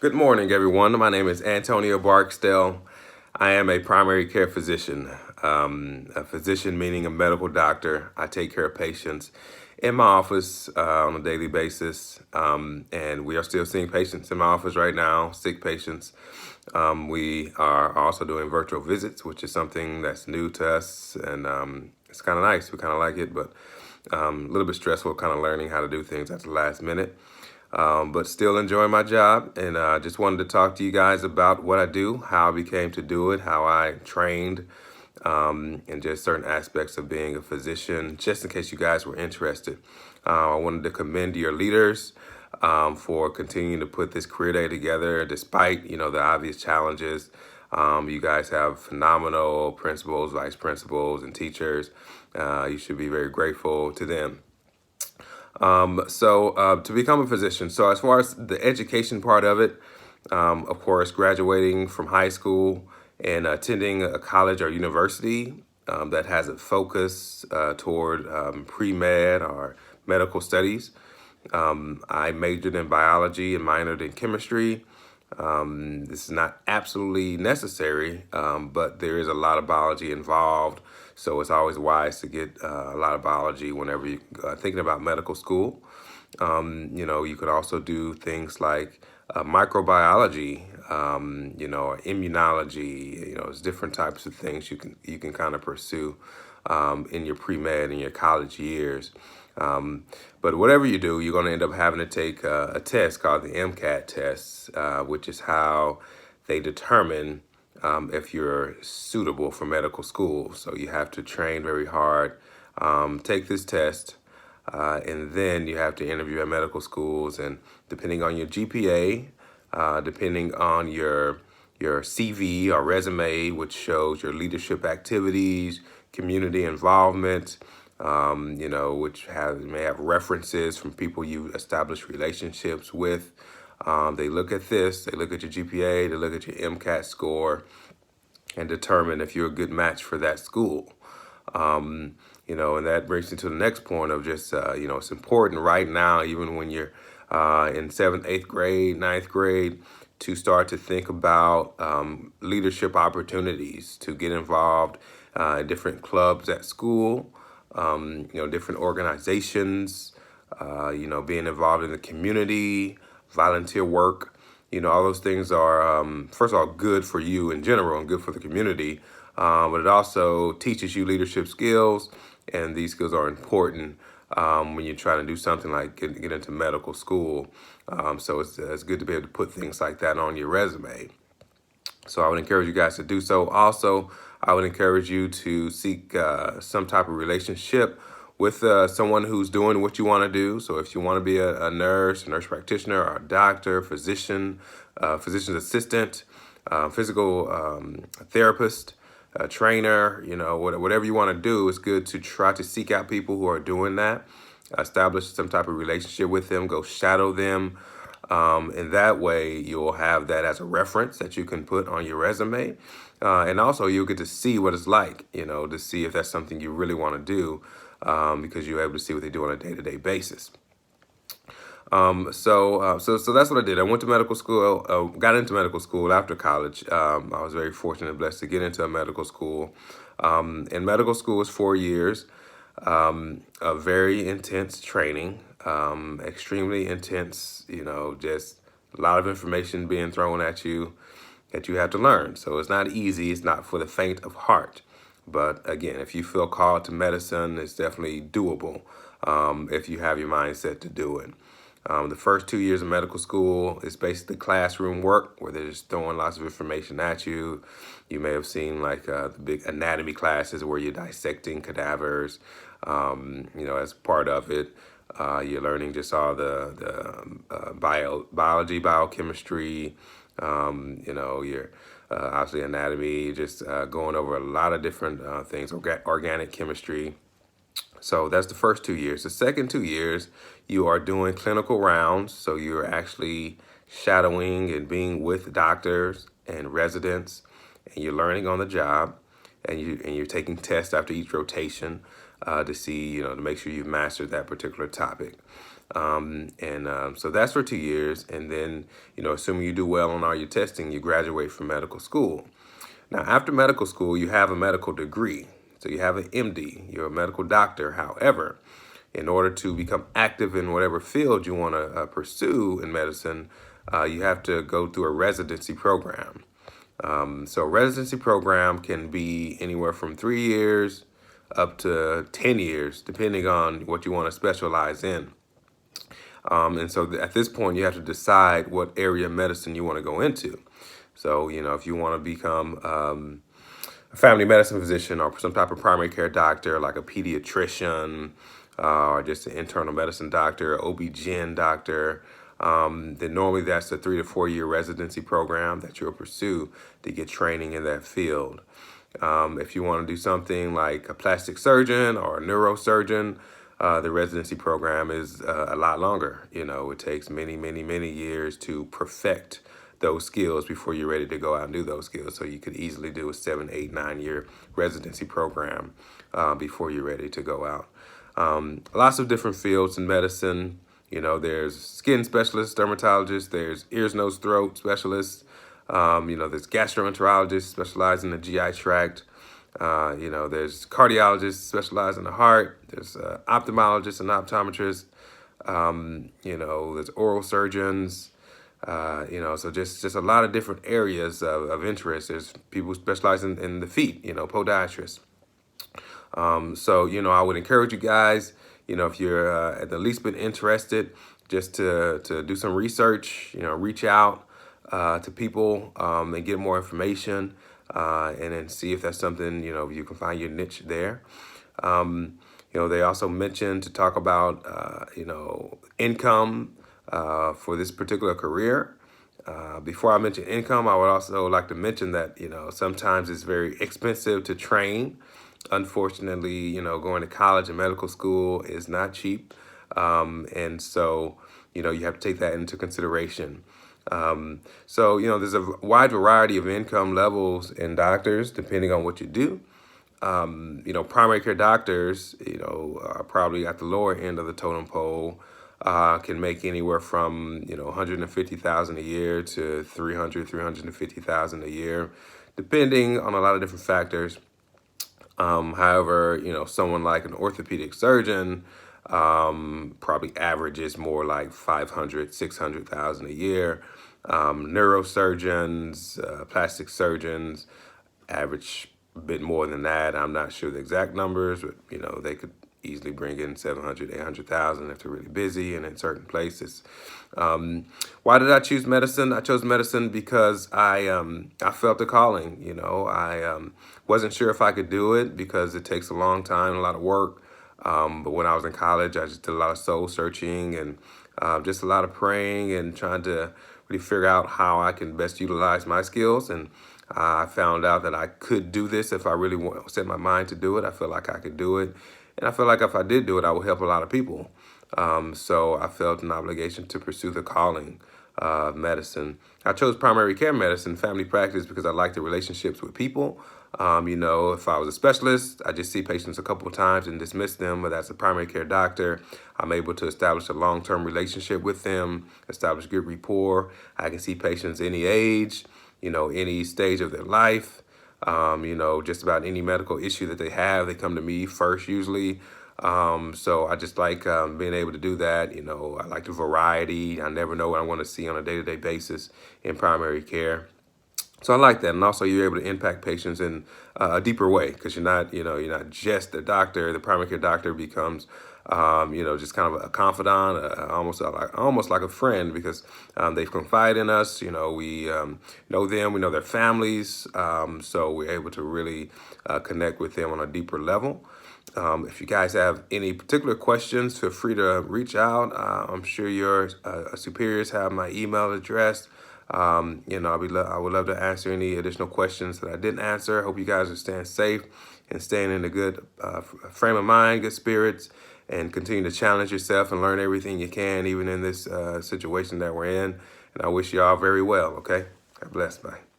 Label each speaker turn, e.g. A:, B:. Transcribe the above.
A: Good morning, everyone. My name is Antonio Barksdale. I am a primary care physician. A physician meaning a medical doctor. I take care of patients in my office on a daily basis, and we are still seeing patients in my office right now, sick patients. We are also doing virtual visits, which is something that's new to us, and it's kind of nice. We kind of like it, but a little bit stressful, kind of learning how to do things at the last minute, but still enjoying my job. And just wanted to talk to you guys about what I do, how I became to do it, how I trained, and just certain aspects of being a physician, just in case you guys were interested. I wanted to commend your leaders for continuing to put this career day together, despite the obvious challenges. You guys have phenomenal principals, vice principals, and teachers. You should be very grateful to them. To become a physician, so as far as the education part of it, of course, graduating from high school and attending a college or university that has a focus toward pre-med or medical studies. I majored in biology and minored in chemistry. This is not absolutely necessary, but there is a lot of biology involved. So it's always wise to get a lot of biology whenever you're thinking about medical school. You could also do things like microbiology, or immunology. It's different types of things you can kind of pursue in your pre-med and your college years. But whatever you do, you're going to end up having to take a test called the MCAT test, which is how they determine if you're suitable for medical school. So you have to train very hard, take this test, and then you have to interview at medical schools. And depending on your GPA, depending on your CV or resume, which shows your leadership activities, community involvement, which may have references from people you establish relationships with. They look at this, they look at your GPA, they look at your MCAT score, and determine if you're a good match for that school. And that brings me to the next point of just, it's important right now, even when you're in seventh, eighth grade, ninth grade, to start to think about leadership opportunities, to get involved in different clubs at school, different organizations, being involved in the community, volunteer work. All those things are, first of all, good for you in general and good for the community, but it also teaches you leadership skills, and these skills are important when you're trying to do something like get into medical school. So it's good to be able to put things like that on your resume. So I would encourage you guys to do so. Also, I would encourage you to seek some type of relationship with someone who's doing what you want to do. So if you want to be a nurse, a nurse practitioner, or a doctor, physician, physician's assistant, physical therapist, a trainer, whatever you want to do, it's good to try to seek out people who are doing that, establish some type of relationship with them, go shadow them. And that way you'll have that as a reference that you can put on your resume. And also you'll get to see what it's like, to see if that's something you really want to do, because you're able to see what they do on a day-to-day basis. So that's what I did. I went to medical school, got into medical school after college. I was very fortunate and blessed to get into a medical school. And medical school is 4 years, a very intense training, extremely intense, just a lot of information being thrown at you that you have to learn. So it's not easy. It's not for the faint of heart. But again, if you feel called to medicine, it's definitely doable if you have your mindset to do it. The first 2 years of medical school is basically classroom work where they're just throwing lots of information at you. You may have seen like the big anatomy classes where you're dissecting cadavers. As part of it, you're learning just all the biology, biochemistry, your obviously anatomy, just going over a lot of different things, organic chemistry. So that's the first 2 years. The second 2 years, you are doing clinical rounds. So you're actually shadowing and being with doctors and residents, and you're learning on the job, and you're taking tests after each rotation to see, to make sure you've mastered that particular topic. So that's for 2 years. And then, assuming you do well on all your testing, you graduate from medical school. Now, after medical school, you have a medical degree. So you have an MD, you're a medical doctor. However, in order to become active in whatever field you want to pursue in medicine, you have to go through a residency program. So a residency program can be anywhere from 3 years up to 10 years, depending on what you want to specialize in. And so at this point, you have to decide what area of medicine you want to go into. So, if you want to become a family medicine physician or some type of primary care doctor, like a pediatrician or just an internal medicine doctor, OB-GYN doctor, then normally that's a 3 to 4 year residency program that you'll pursue to get training in that field. If you want to do something like a plastic surgeon or a neurosurgeon, the residency program is a lot longer. It takes many, many, many years to perfect those skills before you're ready to go out and do those skills. So you could easily do a 7, 8, 9 year residency program before you're ready to go out. Lots of different fields in medicine. There's skin specialists, dermatologists, there's ears, nose, throat specialists. There's gastroenterologists specialized in the GI tract. There's cardiologists specialized in the heart. There's ophthalmologists and optometrists. There's oral surgeons. So just a lot of different areas of interest. There's people specializing in the feet, podiatrists. So, I would encourage you guys, if you're at the least bit interested, just to do some research, reach out to people and get more information and then see if that's something, you can find your niche there. They also mentioned to talk about, income for this particular career. Before I mention income, I would also like to mention that, sometimes it's very expensive to train. Unfortunately, going to college and medical school is not cheap. And so, you have to take that into consideration. So, there's a wide variety of income levels in doctors, depending on what you do. Primary care doctors, are probably at the lower end of the totem pole, can make anywhere from, 150,000 a year to 350,000 a year, depending on a lot of different factors. However, someone like an orthopedic surgeon probably averages more like 500, 600,000 a year. Neurosurgeons, plastic surgeons average a bit more than that. I'm not sure the exact numbers, but they could easily bring in 700, 800,000 if they're really busy and in certain places. Why did I choose medicine? I chose medicine because I felt a calling. I wasn't sure if I could do it because it takes a long time, a lot of work. But when I was in college, I just did a lot of soul searching and just a lot of praying and trying to really figure out how I can best utilize my skills. And I found out that I could do this if I really set my mind to do it. I felt like I could do it. And I feel like if I did do it, I would help a lot of people. So I felt an obligation to pursue the calling of medicine. I chose primary care medicine, family practice, because I like the relationships with people. If I was a specialist, I just see patients a couple of times and dismiss them. But as a primary care doctor, I'm able to establish a long-term relationship with them, establish good rapport. I can see patients any age, any stage of their life. Just about any medical issue that they have, they come to me first usually. So I just like being able to do that. I like the variety. I never know what I want to see on a day-to-day basis in primary care. So I like that. And also you're able to impact patients in a deeper way because you're not just a doctor. The primary care doctor becomes, just kind of a confidant, almost like a friend because they've confided in us. We know them, we know their families. So we're able to really connect with them on a deeper level. If you guys have any particular questions, feel free to reach out. I'm sure your superiors have my email address. I would love to answer any additional questions that I didn't answer. Hope you guys are staying safe and staying in a good frame of mind, good spirits, and continue to challenge yourself and learn everything you can, even in this situation that we're in. And I wish you all very well, okay? God bless. Bye.